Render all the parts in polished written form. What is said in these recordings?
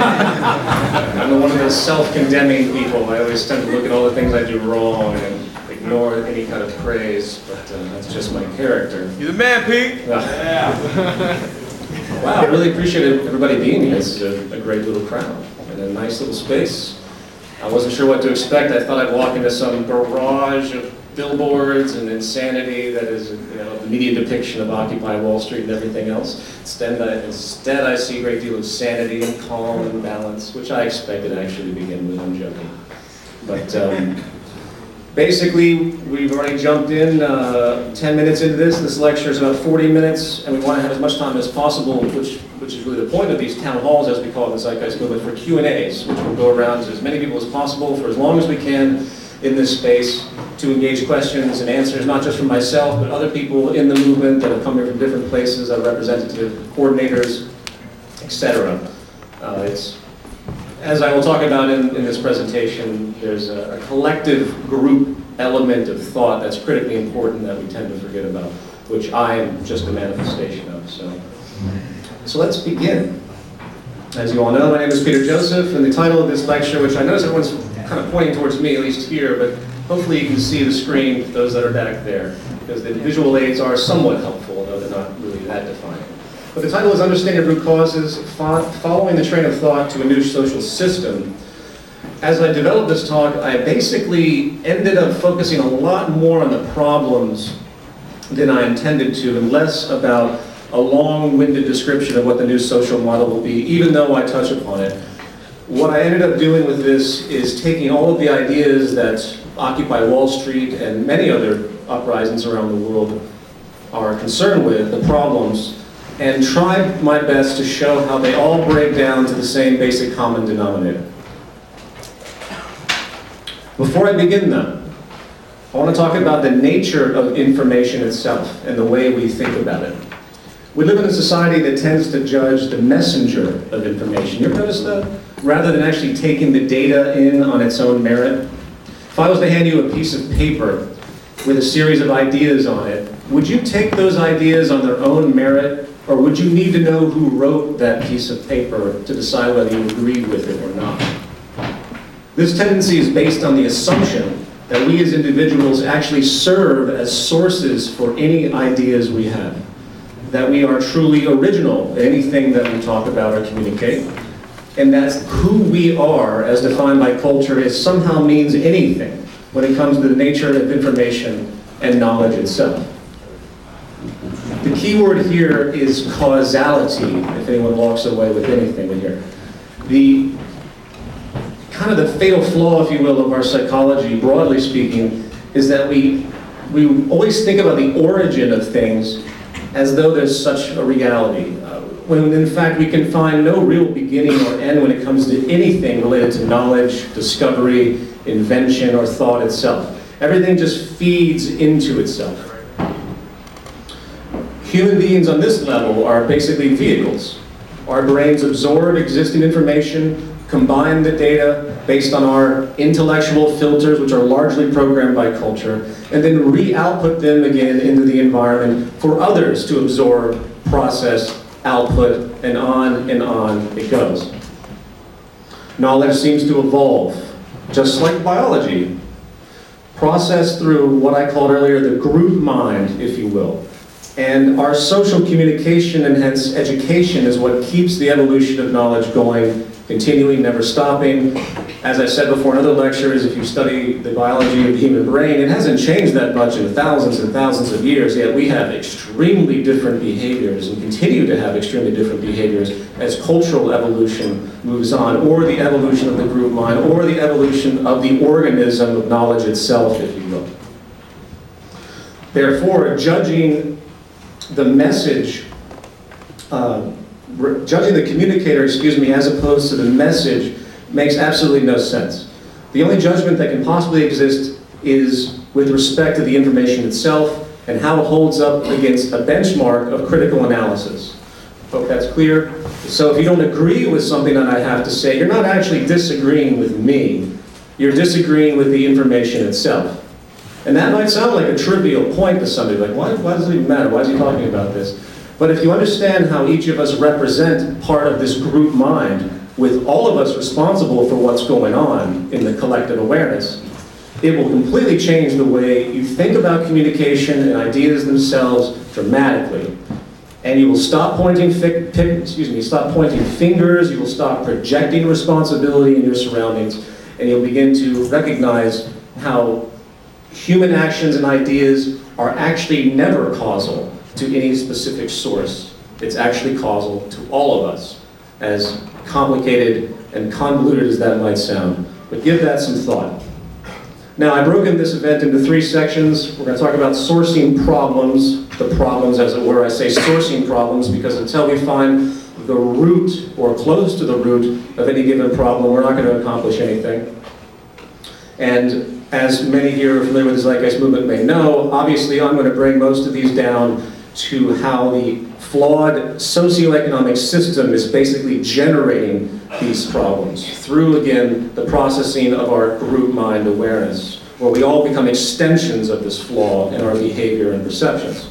I'm one of those self-condemning people. I always tend to look at all the things I do wrong and ignore any kind of praise, but that's just my character. You're the man, Pete! Yeah. Wow, I really appreciate everybody being here. This is a great little crowd and a nice little space. I wasn't sure what to expect. I thought I'd walk into some barrage of billboards and insanity that is, the media depiction of Occupy Wall Street and everything else. Instead, I see a great deal of sanity and calm and balance, which I expected actually to begin with. I'm joking. But basically, we've already jumped in 10 minutes into this. This lecture is about 40 minutes, and we want to have as much time as possible, which is really the point of these town halls, as we call it in the Zeitgeist movement, for Q&As, which will go around to as many people as possible for as long as we can in this space to engage questions and answers, not just from myself, but other people in the movement that have come here from different places, our representative coordinators, etc. As I will talk about in this presentation, there's a collective group element of thought that's critically important that we tend to forget about, which I am just a manifestation of. So let's begin. As you all know, my name is Peter Joseph, and the title of this lecture, which I notice everyone's kind of pointing towards me, at least here, but hopefully you can see the screen, those that are back there, because the visual aids are somewhat helpful, although they're not really that defining. But the title is Understanding Root Causes, Following the Train of Thought to a New Social System. As I developed this talk, I basically ended up focusing a lot more on the problems than I intended to, and less about a long-winded description of what the new social model will be, even though I touch upon it. What I ended up doing with this is taking all of the ideas that Occupy Wall Street and many other uprisings around the world are concerned with, the problems, and tried my best to show how they all break down to the same basic common denominator. Before I begin though, I want to talk about the nature of information itself and the way we think about it. We live in a society that tends to judge the messenger of information. You ever notice that? Rather than actually taking the data in on its own merit. If I was to hand you a piece of paper with a series of ideas on it, would you take those ideas on their own merit, or would you need to know who wrote that piece of paper to decide whether you agreed with it or not? This tendency is based on the assumption that we as individuals actually serve as sources for any ideas we have, that we are truly original in anything that we talk about or communicate, and that who we are as defined by culture is somehow means anything when it comes to the nature of information and knowledge itself. The key word here is causality, if anyone walks away with anything in here. The kind of the fatal flaw, if you will, of our psychology, broadly speaking, is that we always think about the origin of things as though there's such a reality, when in fact we can find no real beginning or end when it comes to anything related to knowledge, discovery, invention, or thought itself. Everything just feeds into itself. Human beings on this level are basically vehicles. Our brains absorb existing information, combine the data based on our intellectual filters, which are largely programmed by culture, and then re-output them again into the environment for others to absorb, process, output, and on it goes. Knowledge seems to evolve, just like biology, processed through what I called earlier the group mind, if you will. And our social communication and hence education is what keeps the evolution of knowledge going, continuing, never stopping. As I said before in other lectures, if you study the biology of the human brain, it hasn't changed that much in thousands and thousands of years, yet we have extremely different behaviors and continue to have extremely different behaviors as cultural evolution moves on, or the evolution of the group mind, or the evolution of the organism of knowledge itself, if you will. Therefore, judging the message, judging the communicator, as opposed to the message makes absolutely no sense. The only judgment that can possibly exist is with respect to the information itself and how it holds up against a benchmark of critical analysis. Hope that's clear. So if you don't agree with something that I have to say, you're not actually disagreeing with me. You're disagreeing with the information itself. And that might sound like a trivial point to somebody, like, why does it even matter? Why is he talking about this? But if you understand how each of us represent part of this group mind, with all of us responsible for what's going on in the collective awareness, it will completely change the way you think about communication and ideas themselves dramatically. And you will stop pointing fingers, you will stop projecting responsibility in your surroundings, and you'll begin to recognize how human actions and ideas are actually never causal to any specific source. It's actually causal to all of us, as complicated and convoluted as that might sound. But give that some thought. Now, I've broken this event into 3 sections. We're going to talk about sourcing problems, the problems as it were. I say sourcing problems because until we find the root or close to the root of any given problem, we're not going to accomplish anything. And as many here are familiar with the Zeitgeist movement may know, obviously I'm going to bring most of these down to how the flawed socioeconomic system is basically generating these problems through, again, the processing of our group mind awareness, where we all become extensions of this flaw in our behavior and perceptions.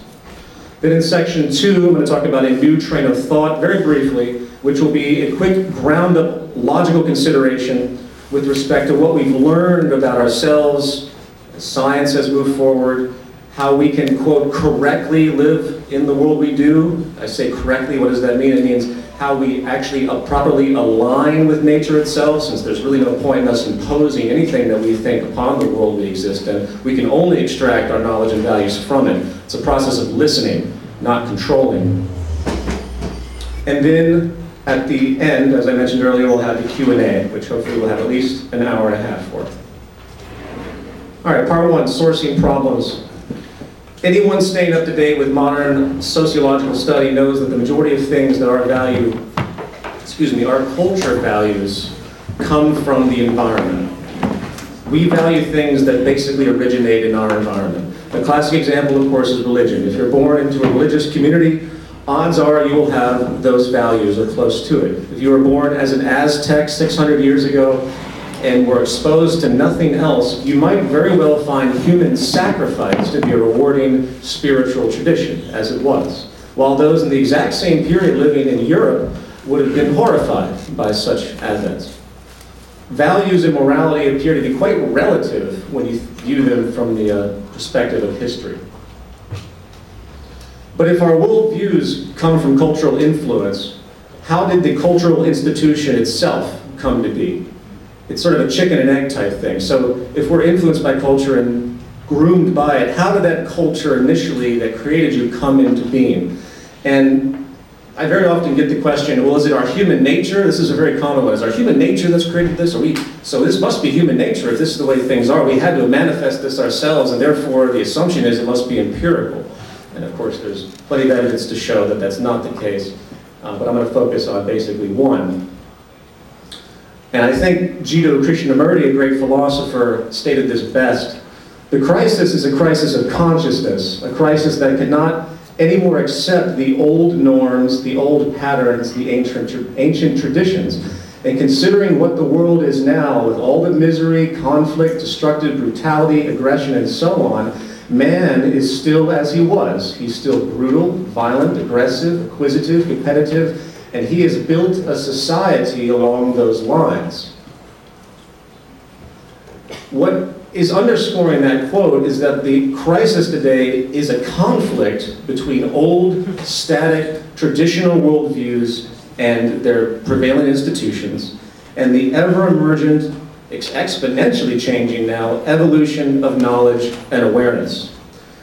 Then in section 2, I'm going to talk about a new train of thought, very briefly, which will be a quick ground-up logical consideration with respect to what we've learned about ourselves, as science has moved forward, how we can, quote, correctly live in the world we do. I say correctly, what does that mean? It means how we actually properly align with nature itself, since there's really no point in us imposing anything that we think upon the world we exist in. We can only extract our knowledge and values from it. It's a process of listening, not controlling. And then at the end, as I mentioned earlier, we'll have the Q&A, which hopefully we'll have at least an hour and a half for. All right, part 1, sourcing problems. Anyone staying up to date with modern sociological study knows that the majority of things that our culture values come from the environment. We value things that basically originate in our environment. A classic example, of course, is religion. If you're born into a religious community, odds are you will have those values or close to it. If you were born as an Aztec 600 years ago and were exposed to nothing else, you might very well find human sacrifice to be a rewarding spiritual tradition, as it was. While those in the exact same period living in Europe would have been horrified by such advents. Values and morality appear to be quite relative when you view them from the perspective of history. But if our worldviews come from cultural influence, how did the cultural institution itself come to be? It's sort of a chicken and egg type thing. So if we're influenced by culture and groomed by it, how did that culture initially that created you come into being? And I very often get the question, well, is it our human nature? This is a very common one. Is our human nature that's created this? So this must be human nature if this is the way things are. We had to manifest this ourselves, and therefore the assumption is it must be empirical. And of course, there's plenty of evidence to show that that's not the case. But I'm going to focus on basically one. And I think Jiddu Krishnamurti, a great philosopher, stated this best. The crisis is a crisis of consciousness, a crisis that cannot anymore accept the old norms, the old patterns, the ancient traditions. And considering what the world is now, with all the misery, conflict, destructive brutality, aggression, and so on, man is still as he was. He's still brutal, violent, aggressive, acquisitive, competitive, and he has built a society along those lines. What is underscoring that quote is that the crisis today is a conflict between old, static, traditional worldviews and their prevailing institutions, and the ever-emergent, exponentially changing now, evolution of knowledge and awareness,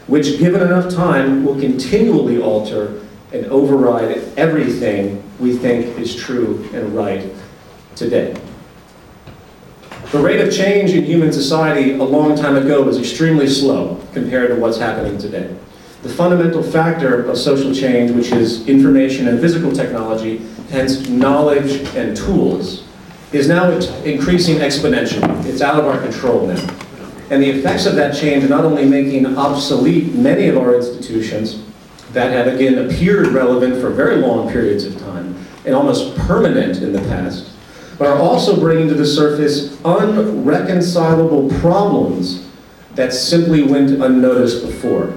which, given enough time, will continually alter and override everything we think is true and right today. The rate of change in human society a long time ago was extremely slow compared to what's happening today. The fundamental factor of social change, which is information and physical technology, hence knowledge and tools, is now increasing exponentially. It's out of our control now. And the effects of that change are not only making obsolete many of our institutions that have, again, appeared relevant for very long periods of time and almost permanent in the past, but are also bringing to the surface unreconcilable problems that simply went unnoticed before.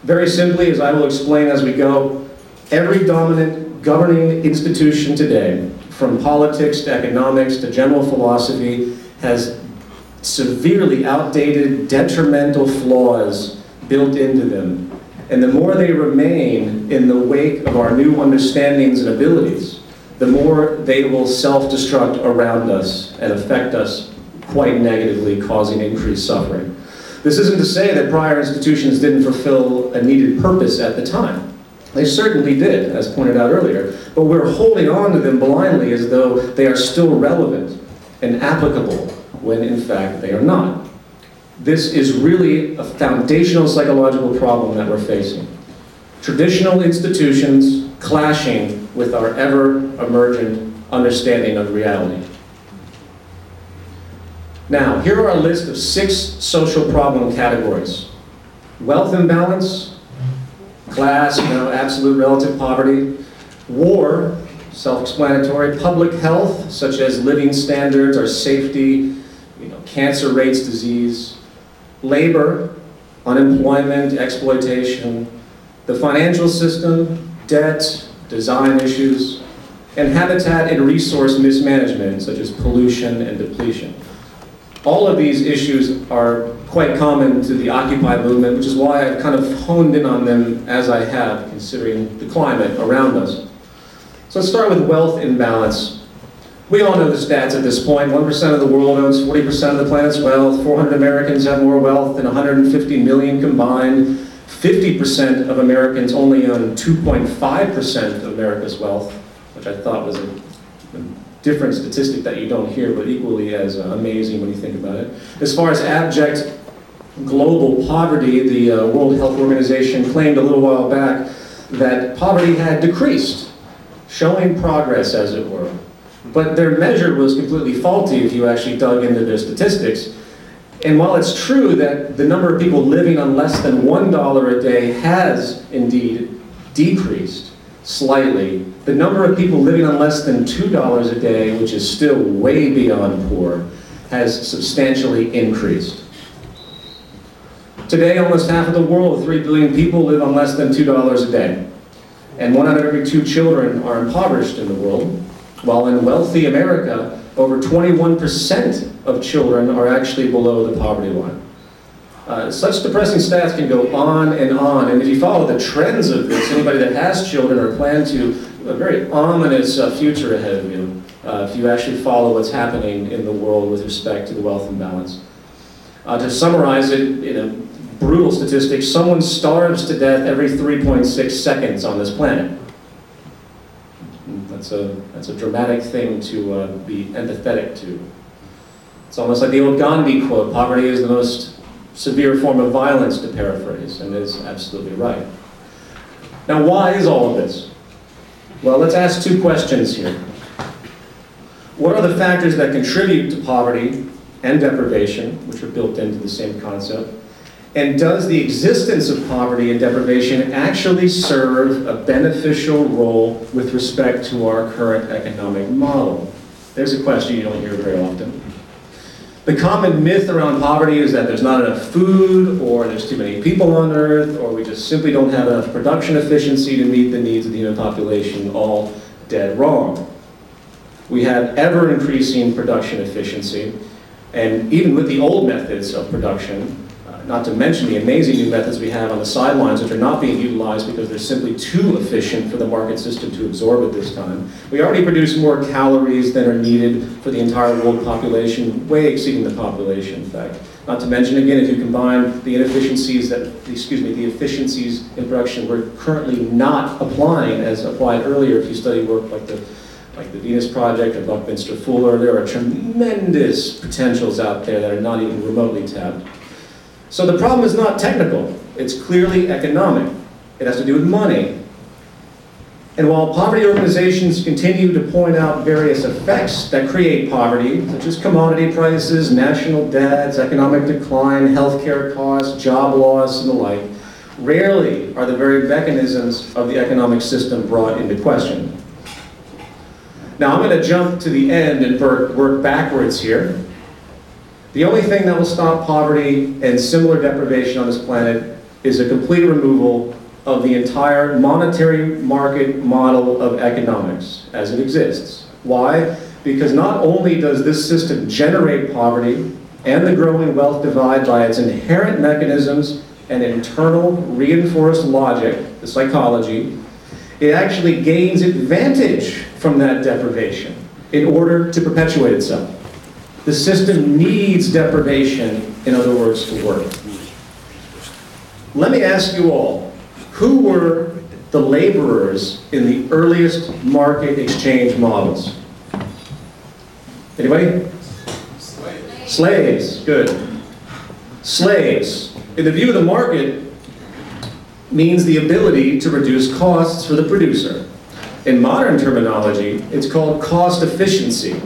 Very simply, as I will explain as we go, every dominant governing institution today, from politics to economics to general philosophy, has severely outdated, detrimental flaws built into them. And the more they remain in the wake of our new understandings and abilities, the more they will self-destruct around us and affect us quite negatively, causing increased suffering. This isn't to say that prior institutions didn't fulfill a needed purpose at the time. They certainly did, as pointed out earlier, but we're holding on to them blindly as though they are still relevant and applicable, when in fact they are not. This is really a foundational psychological problem that we're facing. Traditional institutions clashing with our ever-emergent understanding of reality. Now, here are a list of 6 social problem categories. Wealth imbalance, class, absolute relative poverty, war, self-explanatory, public health, such as living standards or safety, cancer rates, disease, labor, unemployment, exploitation, the financial system, debt, design issues, and habitat and resource mismanagement, such as pollution and depletion. All of these issues are quite common to the Occupy movement, which is why I've kind of honed in on them as I have, considering the climate around us. So let's start with wealth imbalance. We all know the stats at this point. 1% of the world owns 40% of the planet's wealth. 400 Americans have more wealth than 150 million combined. 50% of Americans only own 2.5% of America's wealth, which I thought was a different statistic that you don't hear, but equally as amazing when you think about it. As far as abject global poverty, the World Health Organization claimed a little while back that poverty had decreased, showing progress, as it were. But their measure was completely faulty if you actually dug into their statistics. And while it's true that the number of people living on less than $1 a day has indeed decreased slightly, the number of people living on less than $2 a day, which is still way beyond poor, has substantially increased. Today, almost half of the world, 3 billion people, live on less than $2 a day. And 1 out of every 2 children are impoverished in the world, while in wealthy America, over 21% of children are actually below the poverty line. Such depressing stats can go on, and if you follow the trends of this, anybody that has children or plan to, a very ominous future ahead of you, if you actually follow what's happening in the world with respect to the wealth imbalance. To summarize it in a brutal statistic, someone starves to death every 3.6 seconds on this planet. That's a dramatic thing to be empathetic to. It's almost like the old Gandhi quote, poverty is the most severe form of violence, to paraphrase, and is absolutely right. Now, why is all of this? Well, let's ask 2 questions here. What are the factors that contribute to poverty and deprivation, which are built into the same concept? And does the existence of poverty and deprivation actually serve a beneficial role with respect to our current economic model? There's a question you don't hear very often. The common myth around poverty is that there's not enough food, or there's too many people on Earth, or we just simply don't have enough production efficiency to meet the needs of the human population. All dead wrong. We have ever-increasing production efficiency, and even with the old methods of production, not to mention the amazing new methods we have on the sidelines, which are not being utilized because they're simply too efficient for the market system to absorb at this time. We already produce more calories than are needed for the entire world population, way exceeding the population, in fact. Not to mention, again, if you combine the inefficiencies the efficiencies in production we're currently not applying as applied earlier, if you study work like the Venus Project or Buckminster Fuller, there are tremendous potentials out there that are not even remotely tapped. So the problem is not technical, it's clearly economic. It has to do with money. And while poverty organizations continue to point out various effects that create poverty, such as commodity prices, national debts, economic decline, healthcare costs, job loss, and the like, rarely are the very mechanisms of the economic system brought into question. Now I'm going to jump to the end and work backwards here. The only thing that will stop poverty and similar deprivation on this planet is a complete removal of the entire monetary market model of economics as it exists. Why? Because not only does this system generate poverty and the growing wealth divide by its inherent mechanisms and internal reinforced logic, the psychology, it actually gains advantage from that deprivation in order to perpetuate itself. The system needs deprivation, in other words, to work. Let me ask you all, who were the laborers in the earliest market exchange models? Anybody? Slaves. Good. Slaves, in the view of the market, means the ability to reduce costs for the producer. In modern terminology, it's called cost efficiency.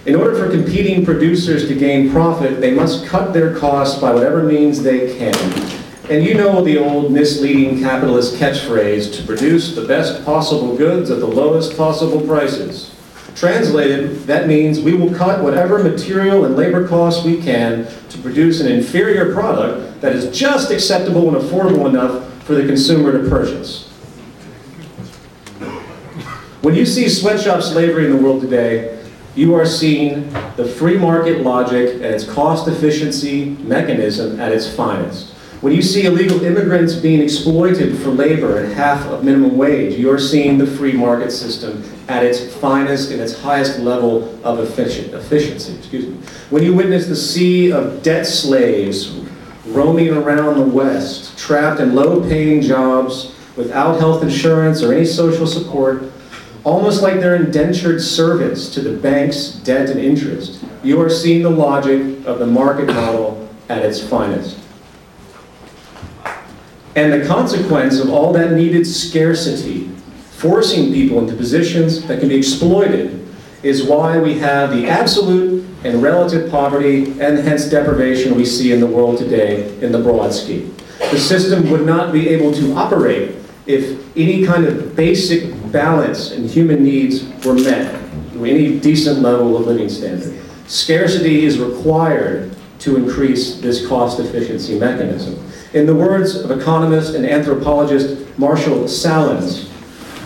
In order for competing producers to gain profit, they must cut their costs by whatever means they can. And you know the old misleading capitalist catchphrase, to produce the best possible goods at the lowest possible prices. Translated, that means we will cut whatever material and labor costs we can to produce an inferior product that is just acceptable and affordable enough for the consumer to purchase. When you see sweatshop slavery in the world today, you are seeing the free market logic and its cost efficiency mechanism at its finest. When you see illegal immigrants being exploited for labor at half of minimum wage, you're seeing the free market system at its finest and its highest level of efficiency. When you witness the sea of debt slaves roaming around the West, trapped in low-paying jobs without health insurance or any social support, almost like they're indentured servants to the bank's debt and interest, you are seeing the logic of the market model at its finest. And the consequence of all that needed scarcity, forcing people into positions that can be exploited, is why we have the absolute and relative poverty and hence deprivation we see in the world today in the broad scheme. The system would not be able to operate if any kind of basic balance in human needs were met, to any decent level of living standard. Scarcity is required to increase this cost efficiency mechanism. In the words of economist and anthropologist Marshall Salins,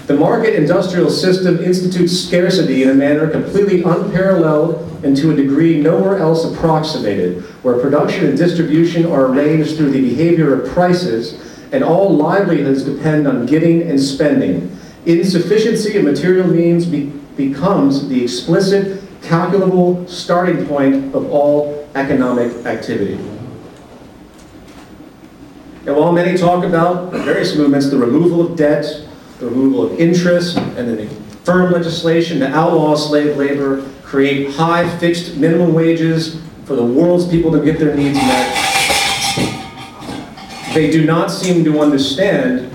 the market industrial system institutes scarcity in a manner completely unparalleled and to a degree nowhere else approximated, where production and distribution are arranged through the behavior of prices and all livelihoods depend on getting and spending. Insufficiency of material means becomes the explicit, calculable starting point of all economic activity. And while many talk about, in various movements, the removal of debt, the removal of interest, and then the firm legislation to outlaw slave labor, create high fixed minimum wages for the world's people to get their needs met, they do not seem to understand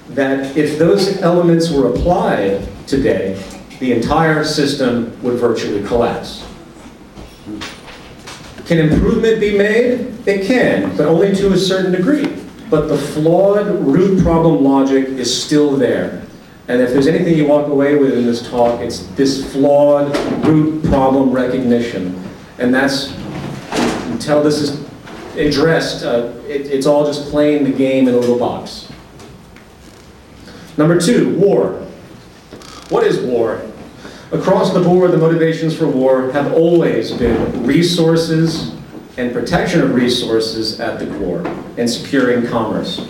that if those elements were applied today, the entire system would virtually collapse. Can improvement be made? It can, but only to a certain degree. But the flawed root problem logic is still there. And if there's anything you walk away with in this talk, it's this flawed root problem recognition. And that's, until this is addressed, it's all just playing the game in a little box. Number two, war. What is war? Across the board, the motivations for war have always been resources and protection of resources at the core, and securing commerce.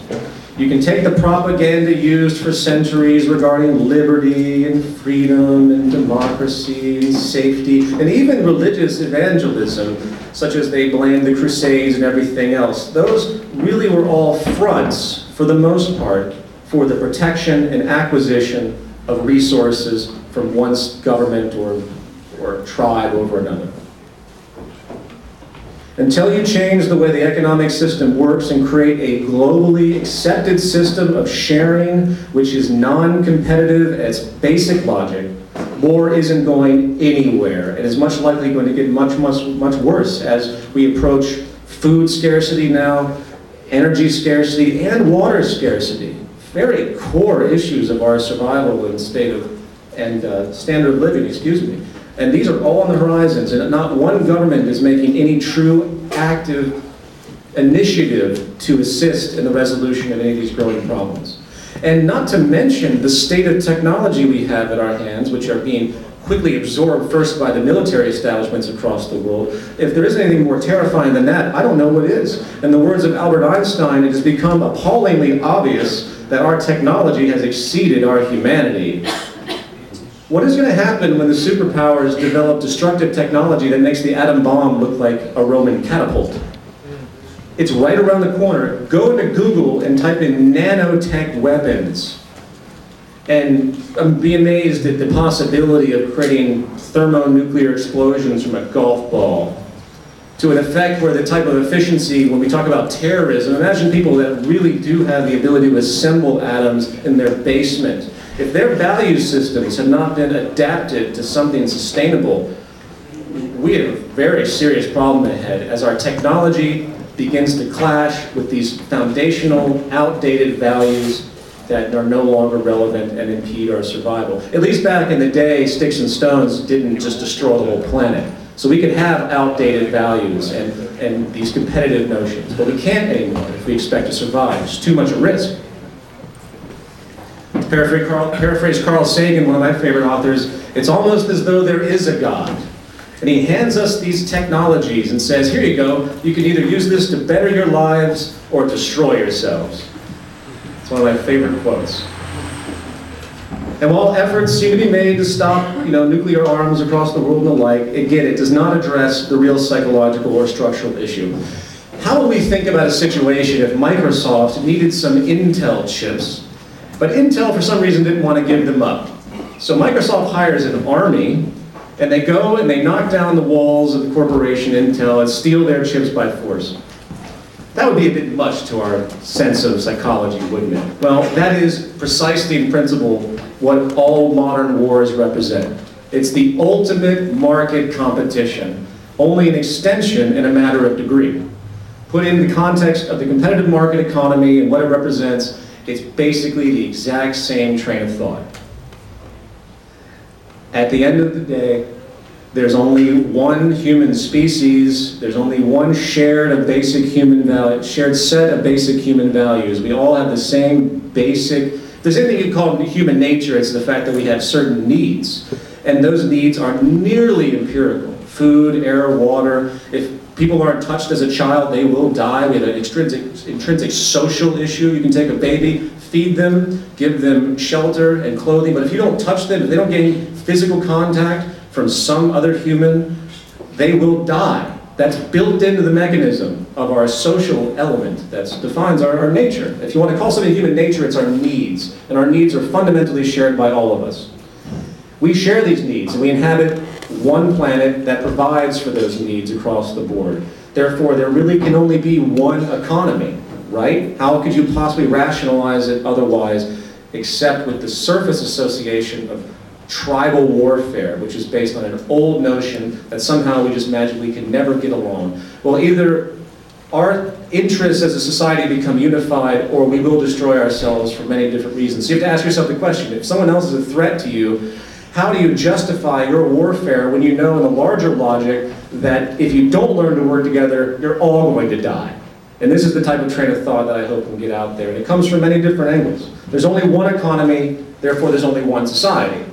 You can take the propaganda used for centuries regarding liberty and freedom and democracy and safety, and even religious evangelism, such as they blame the Crusades and everything else. Those really were all fronts, for the most part, for the protection and acquisition of resources from one government or tribe over another. Until you change the way the economic system works and create a globally accepted system of sharing, which is non-competitive as basic logic, war isn't going anywhere. It is much likely going to get much worse as we approach food scarcity now, energy scarcity, and water scarcity. Very core issues of our survival and standard of living, And these are all on the horizons, and not one government is making any true active initiative to assist in the resolution of any of these growing problems. And not to mention the state of technology we have at our hands, which are being quickly absorbed first by the military establishments across the world. If there isn't anything more terrifying than that, I don't know what is. In the words of Albert Einstein, it has become appallingly obvious that our technology has exceeded our humanity. What is going to happen when the superpowers develop destructive technology that makes the atom bomb look like a Roman catapult? It's right around the corner. Go to Google and type in nanotech weapons. And be amazed at the possibility of creating thermonuclear explosions from a golf ball to an effect where the type of efficiency, when we talk about terrorism, imagine people that really do have the ability to assemble atoms in their basement. If their value systems have not been adapted to something sustainable, we have a very serious problem ahead as our technology begins to clash with these foundational, outdated values that are no longer relevant and impede our survival. At least back in the day, sticks and stones didn't just destroy the whole planet. So we could have outdated values and these competitive notions, but we can't anymore if we expect to survive. It's too much at risk. To paraphrase Carl Sagan, one of my favorite authors, it's almost as though there is a God. And he hands us these technologies and says, here you go, you can either use this to better your lives or destroy yourselves. It's one of my favorite quotes. And while efforts seem to be made to stop, nuclear arms across the world and the like, again, it does not address the real psychological or structural issue. How would we think about a situation if Microsoft needed some Intel chips, but Intel for some reason didn't want to give them up? So Microsoft hires an army, and they go and they knock down the walls of the corporation Intel and steal their chips by force. That would be a bit much to our sense of psychology, wouldn't it? Well, that is precisely in principle what all modern wars represent. It's the ultimate market competition, only an extension in a matter of degree. Put in the context of the competitive market economy and what it represents, it's basically the exact same train of thought. At the end of the day, there's only one human species, there's only one shared set of basic human values. We all have the same basic, if there's anything you call human nature, it's the fact that we have certain needs. And those needs are nearly empirical. Food, air, water. If people aren't touched as a child, they will die. We have an intrinsic social issue. You can take a baby, feed them, give them shelter and clothing, but if you don't touch them, if they don't gain physical contact from some other human, they will die. That's built into the mechanism of our social element that defines our nature. If you want to call something human nature, it's our needs. And our needs are fundamentally shared by all of us. We share these needs, and we inhabit one planet that provides for those needs across the board. Therefore, there really can only be one economy, right? How could you possibly rationalize it otherwise, except with the surface association of tribal warfare, which is based on an old notion that somehow we just magically can never get along? Well, either our interests as a society become unified, or we will destroy ourselves for many different reasons. So you have to ask yourself the question, if someone else is a threat to you, how do you justify your warfare when you know in the larger logic that if you don't learn to work together, you're all going to die? And this is the type of train of thought that I hope can get out there. And it comes from many different angles. There's only one economy, therefore there's only one society.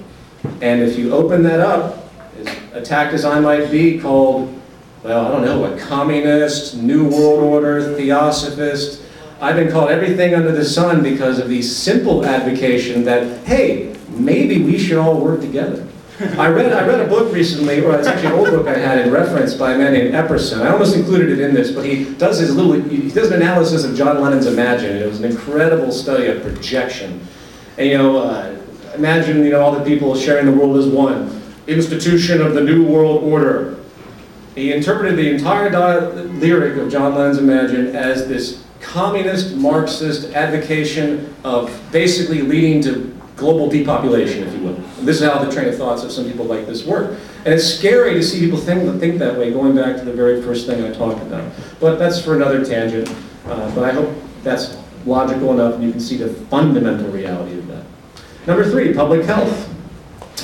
And if you open that up, as attacked as I might be, called, well, I don't know, a communist, New World Order, theosophist, I've been called everything under the sun because of the simple advocation that, hey, maybe we should all work together. I read a book recently, or it's actually an old book I had in reference by a man named Epperson. I almost included it in this, but he does an analysis of John Lennon's Imagine. It was an incredible study of projection. And imagine all the people sharing the world as one. Institution of the New World Order. He interpreted the entire lyric of John Lennon's Imagine as this communist, Marxist advocation of basically leading to global depopulation, if you will. And this is how the train of thoughts of some people like this work. And it's scary to see people think that way, going back to the very first thing I talked about. But that's for another tangent. But I hope that's logical enough and you can see the fundamental reality of that. Number 3, public health.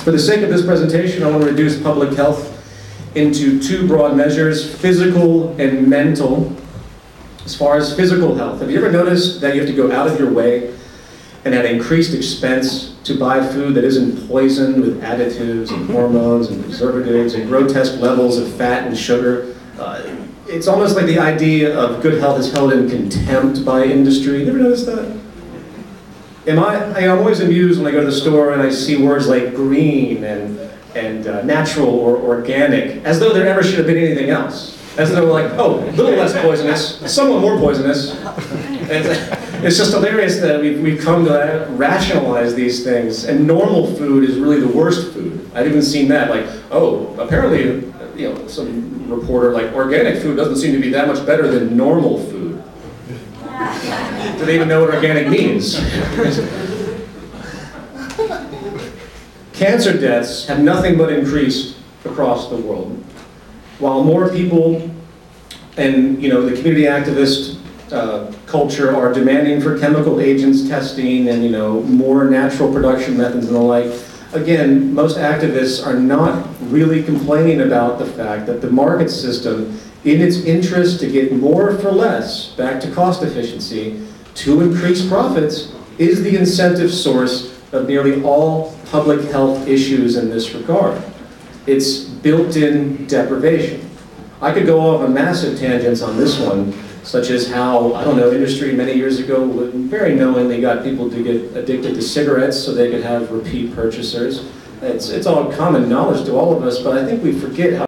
For the sake of this presentation, I want to reduce public health into 2 broad measures, physical and mental. As far as physical health, have you ever noticed that you have to go out of your way and at increased expense to buy food that isn't poisoned with additives and hormones and preservatives and grotesque levels of fat and sugar? It's almost like the idea of good health is held in contempt by industry. You ever notice that? I'm always amused when I go to the store and I see words like green and natural or organic, as though there ever should have been anything else. As though like, oh, a little less poisonous, somewhat more poisonous. And it's just hilarious that we've come to rationalize these things, and normal food is really the worst food. I've even seen that, like, oh, apparently, some reporter, like, organic food doesn't seem to be that much better than normal food. Do they even know what organic means? Cancer deaths have nothing but increased across the world. While more people and the community activist culture are demanding for chemical agents testing and more natural production methods and the like, again, most activists are not really complaining about the fact that the market system, in its interest to get more for less, back to cost efficiency, to increase profits, is the incentive source of nearly all public health issues in this regard. It's built-in deprivation. I could go off on massive tangents on this one, such as how, I don't know, industry many years ago very knowingly got people to get addicted to cigarettes so they could have repeat purchasers. It's all common knowledge to all of us, but I think we forget how